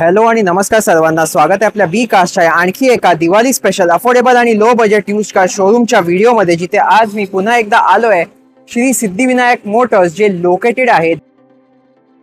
Hello आणि नमस्कार सर्वांना, स्वागत आहे आपल्या बी कास्टच्या आणखी एका दिवाळी स्पेशल अफोर्डेबल आणि लो बजेट यूज कार शोरूमच्या व्हिडिओमध्ये, जिथे आज मी पुन्हा एकदा आलोय श्री सिद्धिविनायक मोटर्स, जे लोकेटेड आहेत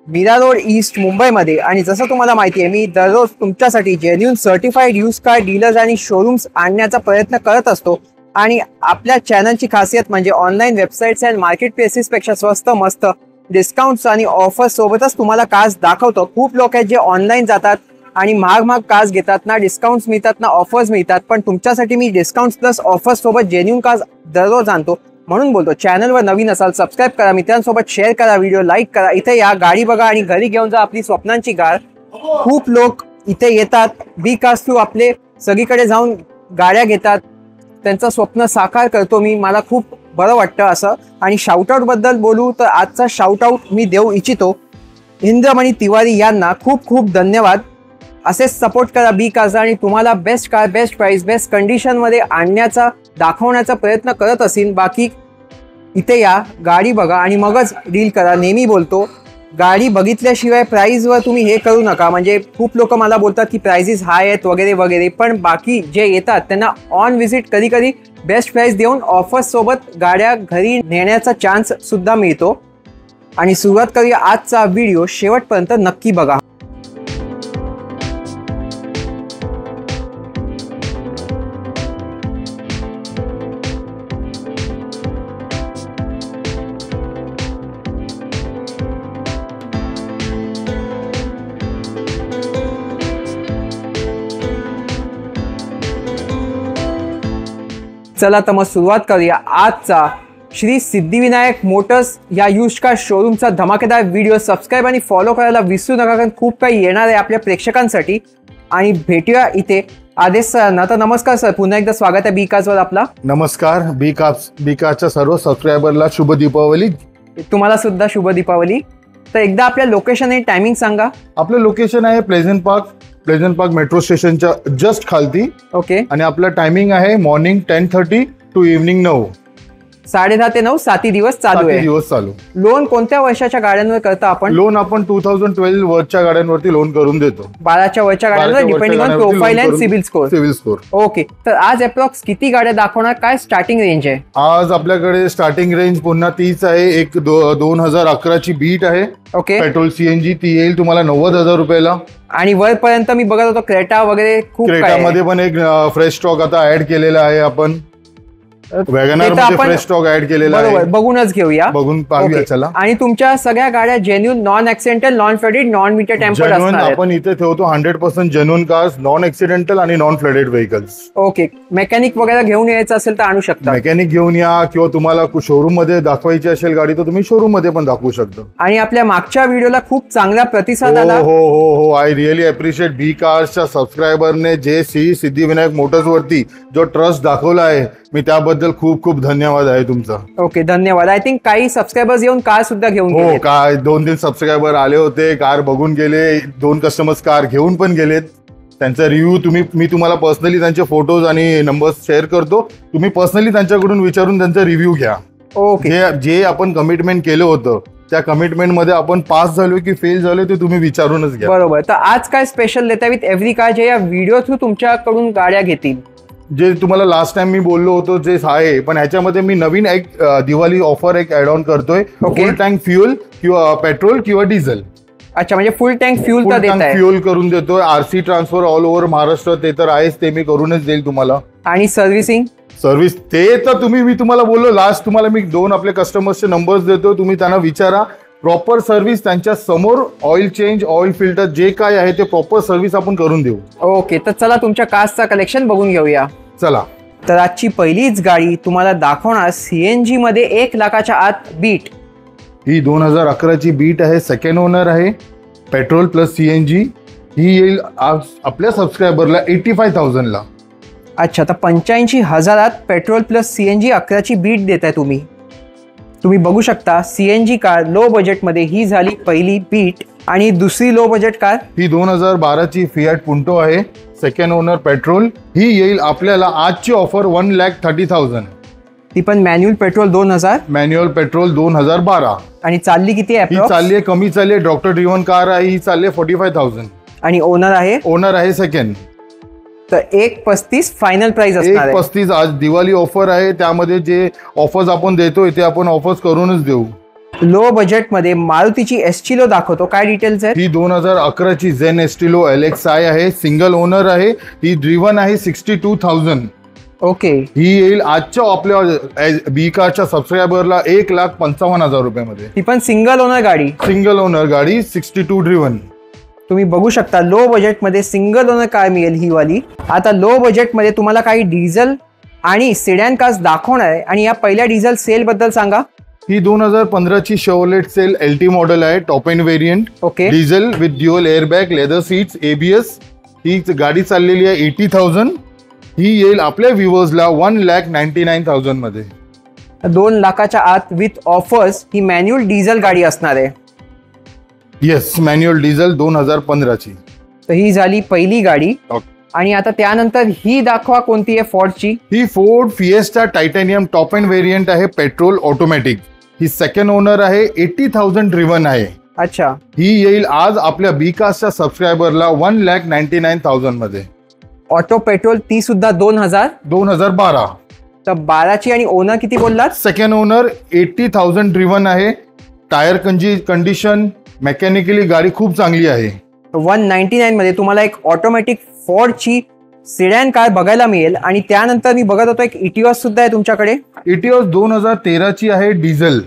मीरा रोड ईस्ट मुंबईमध्ये। आणि जसं तुम्हाला माहिती आहे, मी दररोज तुमच्यासाठी genuine certified use car dealers आणि शोरूम्स आणण्याचा प्रयत्न करत असतो। आणि आपल्या चॅनलची खासियत म्हणजे online websites and market places पेक्षा स्वस्त मस्त डिस्काउंट्स आणि ऑफर्स सोबतच तुम्हाला कार्स दाखवतो। खूप लोक आहेत जे ऑनलाईन जातात आणि महाग कार्स घेतात, ना डिस्काउंट्स मिळतात ना ऑफर्स मिळतात, पण तुमच्यासाठी मी डिस्काउंट्स प्लस ऑफर्स सोबत जेन्युइन कार्स दररोज आणतो। म्हणून बोलतो, चॅनलवर नवीन असाल सबस्क्राईब करा, मित्रांसोबत शेअर करा, व्हिडिओ लाईक करा, इथे या, गाडी बघा आणि घरी घेऊन जा आपली स्वप्नांची कार। खूप लोक इथे येतात, बी कार्स थ्रू आपले सगळीकडे जाऊन गाड्या घेतात, त्यांचं स्वप्न साकार करतो मी, मला खूप बरं वाटतं असं। आणि शाउटआउट बद्दल बोलू तर आजचा शाउटआउट मी देऊ इच्छितो इंद्रमणी तिवारी यांना। खूप खूप धन्यवाद, असेच सपोर्ट करा बी कार्स आणि तुम्हाला best car, best price, best कंडिशनमध्ये आणण्याचा दाखवण्याचा प्रयत्न करत असेल। बाकी इथे या, गाडी बघा आणि मगच डील करा। नेहमी बोलतो, गाडी बघितल्याशिवाय प्राइसवर तुम्ही हे करू नका, म्हणजे खूप लोक मला बोलतात की प्राइसेस हाय आहेत वगैरे वगैरे, पण बाकी जे येतात त्यांना ऑन व्हिजिट कधी कधी बेस्ट प्राइस देऊन ऑफर्स सोबत गाड्या घरी नेण्याचा चान्स सुद्धा मिळतो। आणि सुरुवात करूया आजचा व्हिडिओ, शेवटपर्यंत नक्की बघा। चला तर मग सुरुवात करूया आजचा श्री सिद्धिविनायक मोटर्स या यूज्ड कार शोरूमचा धमाकेदार व्हिडिओ। सबस्क्राईब आणि फॉलो करायला विसरू नका, कारण खूप काही येणार आहे आपल्या प्रेक्षकांसाठी। आणि भेटूया इथे आदेश सरांना। तर नमस्कार सर, पुन्हा एकदा स्वागत आहे बी कार्सवर आपला। नमस्कार, बी कार्सच्या सर्व सबस्क्रायबरला शुभ दीपावली। तुम्हाला सुद्धा शुभ दीपावली। तर एकदा आपल्या लोकेशन आणि टायमिंग सांगा। आपलं लोकेशन आहे प्लेझंट पार्क मेट्रो स्टेशनच्या जस्ट खालती। ओके। आणि आपलं टायमिंग आहे मॉर्निंग 10:30 टू इव्हनिंग 9, 10:30 ते 9, 7 दिवस चालू आहे। लोन कोणत्या वर्षाच्या गाड्यांवर करता आपण? लोन आपण 2012 वरच्या गाड्यांवरती लोन करून देतो। 12च्या वरच्या गाड्यांवर depending on profile and CIBIL score. Okay, तर आज अप्रॉक्स किती गाड्या दाखवणार, काय स्टार्टिंग रेंज आहे? आज आपल्याकडे स्टार्टिंग रेंज पुन्हा तीच आहे, एक 2011 ची बीट आहे। ओके। पेट्रोल सीएनजी ती येईल तुम्हाला 90,000 रुपयाला। आणि वरपर्यंत मी बघत होतो क्रेटा वगैरे खूप, क्रेटामध्ये पण एक फ्रेश स्टॉक आता ऍड केलेला आहे आपण। वॅगनर मध्ये फ्रेश स्टॉक ऍड केलेला आहे, बघूनच घेऊया, बघून पाहूया चला। आणि तुमच्या सगळ्या गाड्या genuine, non accidental, non flooded, non meter tampered असणार आहेत। आपण इथे ठेवतो 100% जेन्युइन कार्स, नॉन ऍक्सिडेंटल आणि non flooded vehicles. Okay, mechanic वगैरे घेऊन यायचं असेल तर आणू शकता। मेकॅनिक घेऊन या, किंवा तुम्हाला शोरूम मध्ये दाखवायची असेल गाडी तर तुम्ही शोरूम मध्ये पण दाखवू शकता। आणि आपल्या मागच्या व्हिडिओला खूप चांगला प्रतिसाद आला। हो, आय रिअली अप्रिशिएट बी कार्सच्या सबस्क्रायबरने जे श्री सिद्धिविनायक मोटर्स वरती जो ट्रस्ट दाखवला आहे, मी त्याबद्दल खूप खूप धन्यवाद आहे तुमचा। ओके, धन्यवाद। आय थिंक काही सबस्क्रायबर्स येऊन कार सुद्धा घेऊन गेले। हो, काय 2-3 सबस्क्रायबर आले होते, कार बघून गेले, 2 कस्टमर्स कार घेऊन पण गेलेत। त्यांचा रिव्ह्यू मी तुम्हाला पर्सनली त्यांचे फोटोज आणि नंबर्स शेअर करतो, तुम्ही पर्सनली त्यांच्याकडून विचारून त्यांचा रिव्ह्यू घ्या। ओके। जे आपण कमिटमेंट केलं होतं त्या कमिटमेंट मध्ये आपण पास झालो की फेल झालो ते तुम्ही विचारूनच घ्या। बरोबर। तर आज काय स्पेशल देता विथ एव्हरी कार, जे या व्हिडिओ थ्रू तुमच्याकडून गाड्या घेतील? जे तुम्हाला लास्ट टाइम मी बोललो होतो जे आहे, पण ह्याच्यामध्ये मी नवीन एक दिवाळी ऑफर एक ऍड ऑन करतोय। फुल टँक फ्युएल किंवा पेट्रोल किंवा डिझेल। अच्छा, म्हणजे फुल टँक फ्युएल फ्युएल करून देतोय। RC transfer all over Maharashtra ते तर आहेच, ते मी करूनच देईल तुम्हाला। आणि सर्व्हिस ते तर मी तुम्हाला बोललो लास्ट, तुम्हाला मी 2 आपले कस्टमर्सचे नंबर्स देतो, तुम्ही त्यांना विचारा। प्रॉपर सर्व्हिस त्यांच्या समोर, ऑइल चेंज, ऑइल फिल्टर जे काय आहे ते प्रॉपर सर्व्हिस आपण करून देऊ। ओके, तर चला तुमच्या कार्सचा कलेक्शन बघून घेऊया। चला, तर आजची पहिलीच गाडी तुम्हाला दाखवणार सीएनजी मध्ये 1 लाखाच्या आत बीट। ही 2011 ची बीट आहे, सेकंड ओनर आहे, पेट्रोल प्लस सीएनजी। ही येईल आज आपल्या सबस्क्रायबरला 85,000 ला। अच्छा, तर 85,000 पेट्रोल प्लस सीएनजी 11 ची बीट देताय तुम्ही बघू शकता। सीएनजी कार लो बजेट मध्ये ही झाली पहिली बीट। आणि दुसरी लो बजेट कार ही 2012 ची फियाट पुंटो आहे, सेकंड ओनर पेट्रोल। ही येईल आपल्याला आजची ऑफर 1,30,000। ती पण मॅन्युअल पेट्रोल 2000, मॅन्युअल पेट्रोल 2012। आणि चालली किती आहे? ही चालली आहे कमी चालली आहे, डॉक्टर ड्रिव्हन कार आहे, ही चालली आहे 45,000। आणि ओनर आहे ओनर आहे सेकंड. तर 1.35 फायनल प्राइस असणार आहे. 1.35 आज दिवाळी ऑफर आहे, त्यामध्ये जे ऑफर्स आपण देतोय ते आपण ऑफर्स करूनच देऊ. लो बजेट मध्ये मारुतीची एस्टिलो दाखवतो, काय डिटेल्स आहेत? ही 2011 ची झेन एस्टिलो LXi आहे, सिंगल ओनर आहे, ही ड्रिव्हन आहे 62,000. ओके. ही येईल आजच्या आपल्या बी कारच्या सबस्क्रायबरला 1,55,000 रुपयामध्ये. ही पण सिंगल ओनर गाडी, सिंगल ओनर गाडी 62 ड्रिव्हन. तुम्ही बघू शकता लो बजेट मध्ये सिंगल ओनर कार मिळेल ही वाली. आता लो बजेट मध्ये तुम्हाला काही डिझेल आणि सिडॅन कार्स दाखवणार आहे, आणि या पहिल्या डिझेल सेल बद्दल सांगा. ही 2015 ची शेवलेट सेल LT मॉडेल आहे, top end variant. Okay. Diesel with dual airbag, leather seats, ABS. ही गाडी चाललेली आहे 80,000. ही येईल आपल्या व्ह्युअर्सला 1,99,000 मध्ये. 2 लाखाच्या आत with offers he manual diesel गाडी असणार आहे. येस, मॅन्युअल डिझेल 2015 ची. तर ही झाली पहिली गाडी. आणि आता त्यानंतर ही दाखवा, कोणती आहे फोर्डची? ही Ford Fiesta titanium top end variant आहे, पेट्रोल ऑटोमॅटिक. ही सेकंड ओनर आहे, 80,000 ड्रिव्हन आहे. अच्छा. ही येईल आज आपल्या बी कास्टच्या सबस्क्रायबरला 1,99,000 मध्ये. ऑटो पेट्रोल ती सुद्धा 2012. तर 12ची, आणि ओनर किती बोललात? सेकंड ओनर, 80,000 ड्रिव्हन आहे. टायर कंडिशन मेकॅनिकली गाडी खूप चांगली आहे. 199 मध्ये तुम्हाला एक ऑटोमॅटिक फोर्डची सिडॅन कार बघायला मिळेल. आणि त्यानंतर मी बघत होतो एक इटिओस सुद्धा आहे तुमच्याकडे. इटिओस 2013 ची आहे, डिझेल.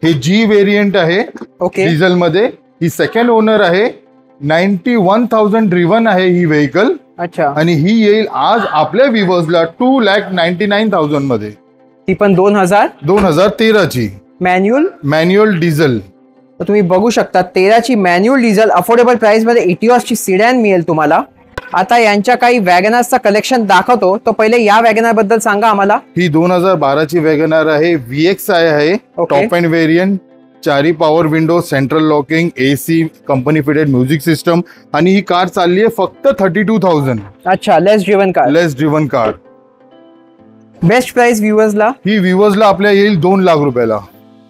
हे G व्हेरियंट आहे. ओके. डिझेल मध्ये ही सेकंड ओनर आहे, 91,000 ड्रिव्हन आहे ही व्हेकल. अच्छा. आणि ही येईल आज आपल्या व्ह्युअर्सला 2,99,000 मध्ये. ती पण 2013 ची मॅन्युअल डिझेल. तर तुम्ही बघू शकता 13ची मॅन्युअल डिझेल अफोर्डेबल प्राइस मध्ये इटिओसची सिडॅन मिळेल तुम्हाला. आता यांच्या काही वॅगनार्सचा कलेक्शन दाखवतो, तो पहिले या वॅगनार बद्दल सांगा आम्हाला. ही 2012 ची वॅगनार आहे, VXi आहे, top end variant. 4 power window, central locking, AC, company fitted music system. आणि ही कार चालली आहे फक्त 32,000. अच्छा. Less driven car. Best price व्ह्युअर्सला? ही व्ह्युअर्सला आपल्या येईल 2 लाख रुपयाला.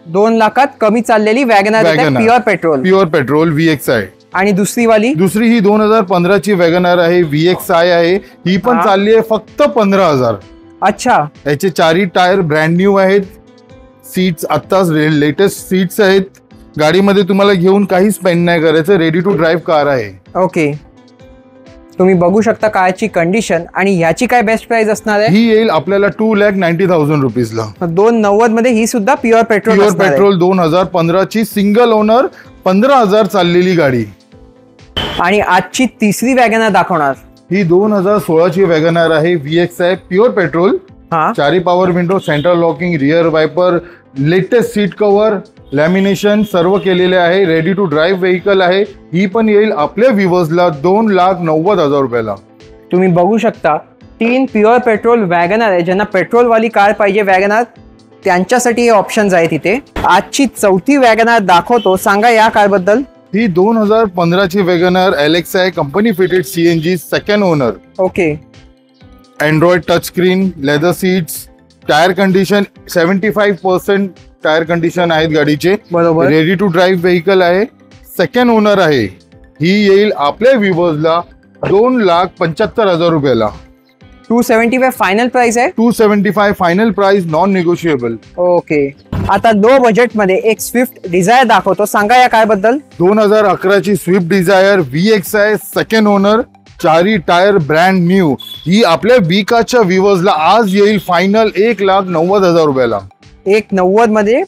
2 लाखात कमी चाललेली वॅगनार प्युअर पेट्रोल VXi. आणि दुसरी ही 2015 ची वॅगनार आहे, VXi आहे. ही पण चालली आहे फक्त 15,000. अच्छा. याचे 4 टायर ब्रँड न्यू आहेत. सीट्स आत्ताच लेटेस्ट सीट्स आहेत. गाडीमध्ये तुम्हाला घेऊन काही स्पेंड नाही करायचं, रेडी टू ड्राईव्ह कार आहे. ओके. तुम्ही बघू शकता कारची कंडिशन. आणि ह्याची काय बेस्ट प्राइस असणार आहे? ही येईल आपल्याला 2,90,000 रुपीजला. 290 मध्ये ही सुद्धा प्युअर पेट्रोल 2015 ची सिंगल ओनर, 15,000 चाललेली गाडी. आणि आजची तिसरी वॅगनार दाखवणार. ही 2016 ची वॅगनार आहे, VXi pure petrol. 4 power window, central locking, rear viper, latest seat cover, lamination सर्व केलेले आहे. रेडी टू ड्राईव्ह व्हेकल आहे. ही पण येईल आपल्या व्ह्युअर्सला 2,90,000 रुपयाला. तुम्ही बघू शकता 3 प्युअर पेट्रोल वॅगनार आहे. ज्यांना पेट्रोलवाली कार पाहिजे वॅगनार, त्यांच्यासाठी हे ऑप्शन्स आहेत इथे. आजची चौथी वॅगनार दाखवतो, सांगा या कार बद्दल. ही 2015 ची Wagon R LXi company fitted CNG, second owner. Okay. Android touch screen, leather seats, tyre condition 75% tyre condition आहेत गाडीचे. बरोबर. रेडी टू ड्राईव्ह व्हेकल आहे, सेकंड ओनर आहे. ही येईल आपल्या व्ह्युअर्सला 2,75,000 रुपयाला. 275 फायनल प्राइस आहे. 275 final price, non negotiable. Okay. आता लो बजेट मध्ये एक स्विफ्ट डिझायर दाखवतो, सांगा या कार बद्दल. 2011 ची Swift Dzire, VXi, second owner. 4 tyre brand new. ही आपल्या बी कास्टच्या व्ह्युअर्सला आज येईल फायनल 1,90,000 रुपयाला. 190 मध्ये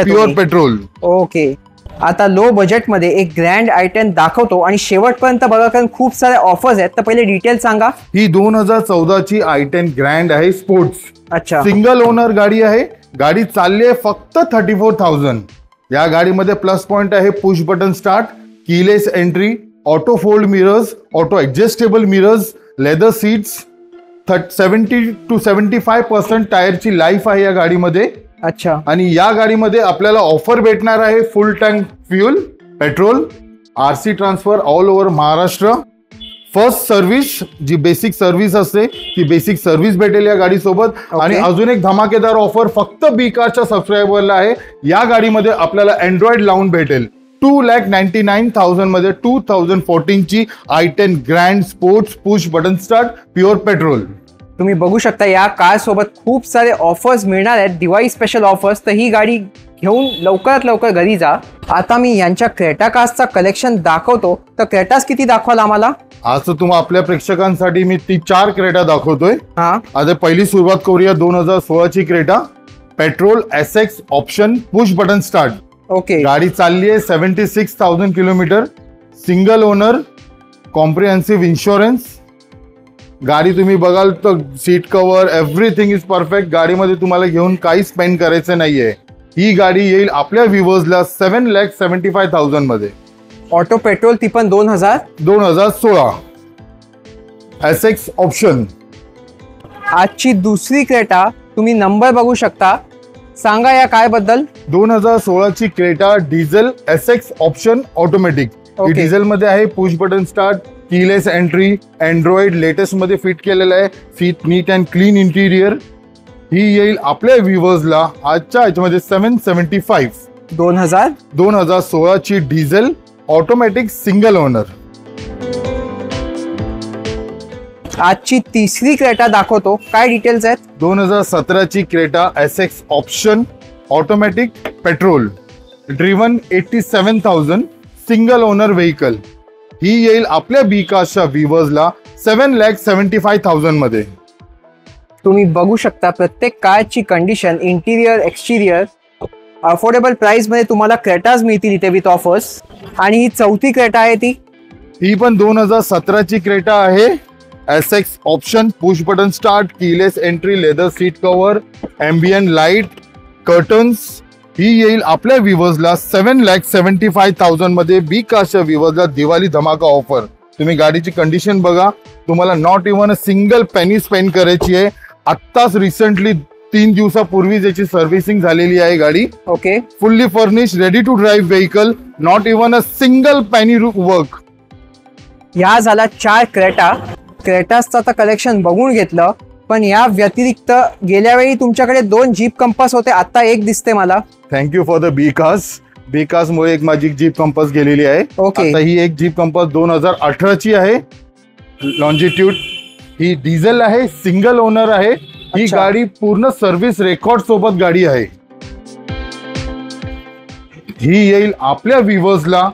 प्युअर पेट्रोल. ओके. आता लो बजेट मध्ये एक ग्रँड i10 दाखवतो, आणि शेवटपर्यंत बघा कारण खूप सारे ऑफर्स आहेत. तर पहिले डिटेल सांगा. ही 2014 ची i10 ग्रँड आहे, स्पोर्ट्स. अच्छा. सिंगल ओनर गाडी आहे. गाडी चालली आहे फक्त 34,000. या गाडीमध्ये प्लस पॉइंट आहे, push button start, keyless entry, auto fold mirrors, auto adjustable mirrors, leather seats. 70 to 75% टायरची लाईफ आहे या गाडीमध्ये. अच्छा. आणि या गाडीमध्ये आपल्याला ऑफर भेटणार आहे, full tank fuel petrol, RC transfer all over Maharashtra, first service जी बेसिक सर्व्हिस असते ती बेसिक सर्व्हिस भेटेल या गाडीसोबत. आणि अजून एक धमाकेदार ऑफर फक्त बी कारच्या सबस्क्रायबरला आहे. या गाडीमध्ये आपल्याला अँड्रॉइड लावून भेटेल. 2,99,000 मध्ये 2014 ची i10 grand sports push button start pure petrol. तुम्ही बघू शकता या कार सोबत खूप सारे ऑफर्स मिळणार आहेत, दिवाळी स्पेशल ऑफर्स. तर ही गाडी घेऊन लवकरात लवकर घरी जा. आता मी यांच्या क्रेटा कार्सचा कलेक्शन दाखवतो. तर क्रेटास किती दाखवाल आम्हाला? आज तर तुम्हाला आपल्या प्रेक्षकांसाठी मी ती 4 क्रेटा दाखवतोय. हा, आता पहिली सुरुवात करूया 2016 ची Creta petrol SX option push button start. Okay. गाडी चालली आहे 76,000 kilometre, single owner, comprehensive insurance. गाडी तुम्ही बघाल तर seat cover everything is perfect. गाडीमध्ये तुम्हाला घेऊन काही स्पेंड करायचं नाहीये. ही गाडी येईल आपल्या व्ह्युअर्सला 7,75,000 मध्ये. ऑटो पेट्रोल ती पण 2016 SX ऑप्शन. आजची दुसरी क्रेटा तुम्ही नंबर बघू शकता, सांगा या काय बद्दल? 2016 ची Creta diesel SX option automatic. Okay. Diesel मध्ये आहे, push button start, keyless entry, Android latest मध्ये फिट केलेलं आहे, seat neat and clean interior. ही येईल आपल्या व्ह्युअर्सला आजच्या ह्याच्यामध्ये 775. 2016 ची डिझेल ऑटोमॅटिक सिंगल ओनर. आजची तिसरी क्रेटा दाखवतो, काय डिटेल्स आहेत? 2017 ची Creta SX option automatic petrol, driven 87,000, single owner vehicle. ही येईल आपल्या बी कार्सच्या व्ह्युअर्सला 7,75,000 मध्ये. तुम्ही बघू शकता प्रत्येक कारची कंडिशन, इंटिरियर, एक्सटिरियर अफोर्डेबल प्राइस मध्ये तुम्हाला क्रेटाज मिळतील इथे विथ ऑफर्स. आणि ही चौथी क्रेटा आहे ही पण 2017 ची क्रेटा आहे. SX option push button start, keyless entry, leather seat cover, ambient light, curtains. ही येईल आपल्या व्ह्युअर्सला 7,75,000 मध्ये. बी कार्सच्या व्ह्युअर्सला दिवाळी धमाका ऑफर. तुम्ही गाडीची कंडिशन बघा, तुम्हाला not even a single penny spend करायची आहे. आत्ताच रिसेंटली 3 दिवसापूर्वी याची सर्व्हिसिंग झालेली आहे गाडी. Okay. Fully furnish, ready to drive vehicle, not even a single penny work. या झाला 4 क्रेटा. क्रेटासचं आता कलेक्शन बघून घेतलं, पण या व्यतिरिक्त गेल्या वेळी तुमच्याकडे 2 जीप कंपास होते, आता एक दिसते मला. Thank you for the B cars. B cars मुळे एक माझी जीप कंपास गेलेली आहे. ओके. आता ही एक जीप कंपास 2018 ची आहे, लॉन्जिट्यूड. ही डिझेल आहे, सिंगल ओनर आहे. ही अच्छा. गाडी पूर्ण सर्व्हिस रेकॉर्ड सोबत गाडी आहे. ही येईल आपल्या व्ह्युअर्सला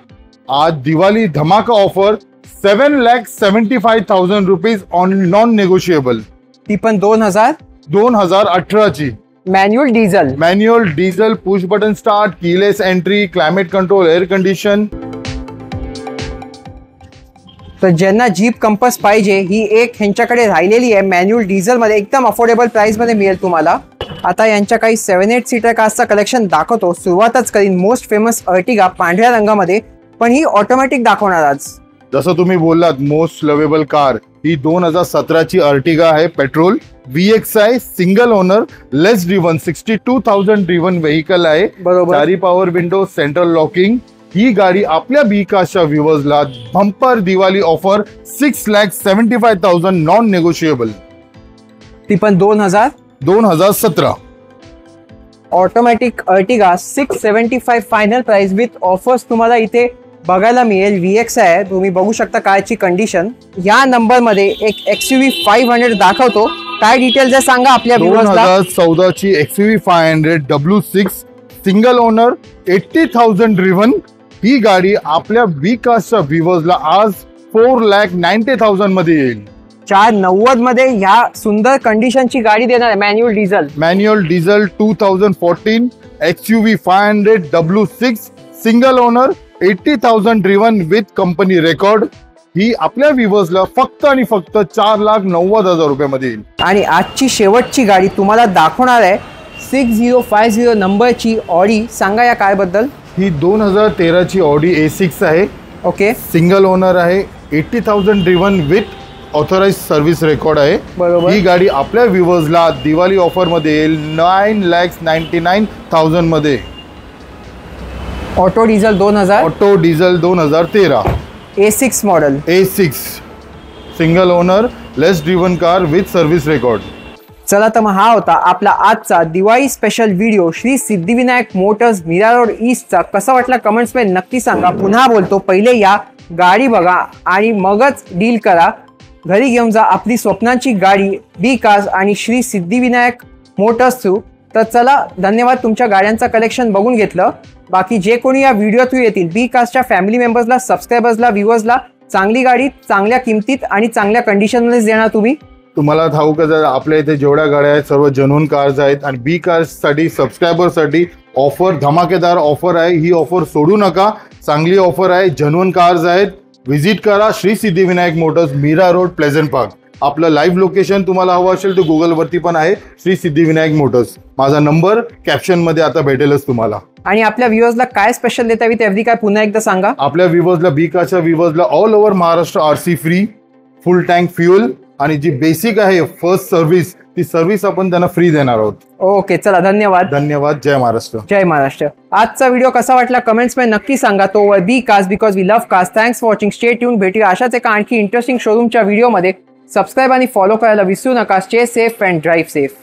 आज दिवाळी धमाका offer 7,75,000 rupees on non negotiable. ती पण 2018 ची manual diesel push button start, keyless entry, climate control, air condition. तर ज्यांना जीप कंपास पाहिजे ही एक ह्यांच्याकडे राहिलेली आहे मॅन्युअल डिझेल मध्ये, एकदम अफोर्डेबल प्राइस मध्ये मिळेल तुम्हाला. आता यांच्या काही 7-8 सीटर कारचा कलेक्शन दाखवतो. सुरुवातच करीन मोस्ट फेमस अर्टिगा पांढऱ्या रंगामध्ये, पण ही ऑटोमॅटिक दाखवणार आज. जसं तुम्ही बोललात मोस्ट लवेबल कार, ही 2017 ची अर्टिगा आहे, petrol, VXI, single owner, less driven, 62,000 driven vehicle आहे. बरोबर. 4 पॉवर विंडो, सेंट्रल लॉकिंग. ही गाडी आपल्या बी कार्सच्या व्ह्युअर्सला bumper Diwali offer 6,75,000 non negotiable. ती पण 2017 automatic Ertiga 675 final price with offers तुम्हाला इथे बघायला मिळेल. VXI आहे, तुम्ही बघू शकता कारची कंडिशन. या नंबर मध्ये एक XUV 500 दाखवतो, काय डिटेल्स आहे सांगा आपल्या व्ह्युअर्सला. 2014 ची XUV 500 W6 single owner, 80,000 driven. ही गाडी आपल्या बी कार्सच्या व्ह्युअर्सला आज 4,90,000 मध्ये येईल. 490 मध्ये ह्या सुंदर कंडिशनची गाडी देणार आहे manual diesel 2014 XUV 500 W6 single owner, 80,000 driven with company record. ही आपल्या व्ह्युअर्सला फक्त आणि फक्त 4,90,000 रुपयामध्ये येईल. आणि आजची शेवटची गाडी तुम्हाला दाखवणार आहे 6050 नंबरची ऑडी, सांगा या काय बद्दल. ही 2013 ची ऑडी A6 आहे. ओके. सिंगल ओनर आहे, 80,000 driven with authorise service record आहे. बरोबर. ही गाडी आपल्या व्ह्युअर्सला दिवाळी ऑफर मध्ये येईल 9,99,000 मध्ये. Auto diesel 2013 A6 model. A6 single owner, less driven car with service record. चला तर मग हा होता आपला आजचा Diwali special video Shri Siddhivinayak Motors Mira Road ईस्टचा. कसा वाटला कमेंट्स मध्ये नक्की सांगा. पुन्हा बोलतो, पहिले या गाडी बघा आणि मगच डील करा. घरी घेऊन जा आपली स्वप्नांची गाडी बी कार्स आणि श्री सिद्धिविनायक मोटर्स थ्रू. तर चला, धन्यवाद. तुमच्या गाड्यांचं कलेक्शन बघून घेतलं. बाकी जे कोणी या व्हिडिओ थ्रू येतील, बी कार्सच्या फॅमिली मेंबर्सला, सबस्क्रायबर्सला, व्ह्युअर्सला चांगली गाडी चांगल्या किमतीत आणि चांगल्या कंडिशनमध्येच देणार तुम्ही. तुम्हाला ठाऊक आहे, आपल्या इथे जेवढ्या गाड्या आहेत सर्व जेन्युइन कार्स आहेत. आणि बी कार्ससाठी सबस्क्रायबरसाठी ऑफर, धमाकेदार ऑफर आहे. ही ऑफर सोडू नका, चांगली ऑफर आहे. जेन्युइन कार्स आहेत. व्हिजिट करा Shri Siddhivinayak Motors, Mira Road, Pleasant Park. आपलं लाईव्ह लोकेशन तुम्हाला हवं असेल तर गुगलवरती पण आहे, श्री सिद्धिविनायक मोटर्स. माझा नंबर कॅप्शनमध्ये आता भेटेलच तुम्हाला. आणि आपल्या व्ह्युअर्सला काय स्पेशल देता येईल ते काय पुन्हा एकदा सांगा. आपल्या व्ह्युअर्सला, बी कार्सच्या व्ह्युअर्सला all over Maharashtra RC free, full tank fuel आणि जी बेसिक आहे फर्स्ट सर्व्हिस, ती सर्व्हिस आपण त्यांना फ्री देणार आहोत. ओके, चला, धन्यवाद. धन्यवाद. जय महाराष्ट्र. जय महाराष्ट्र. आजचा व्हिडिओ कसा वाटला कमेंट्स मध्ये नक्की सांगा. तो B cars, because we love cars. Thanks for watching. Stay tune. भेटूया अशाच एका आणखी इंटरेस्टिंग शोरूमच्या व्हिडिओमध्ये. सबस्क्राईब आणि फॉलो करायला विसरू नका. Stay safe and drive safe.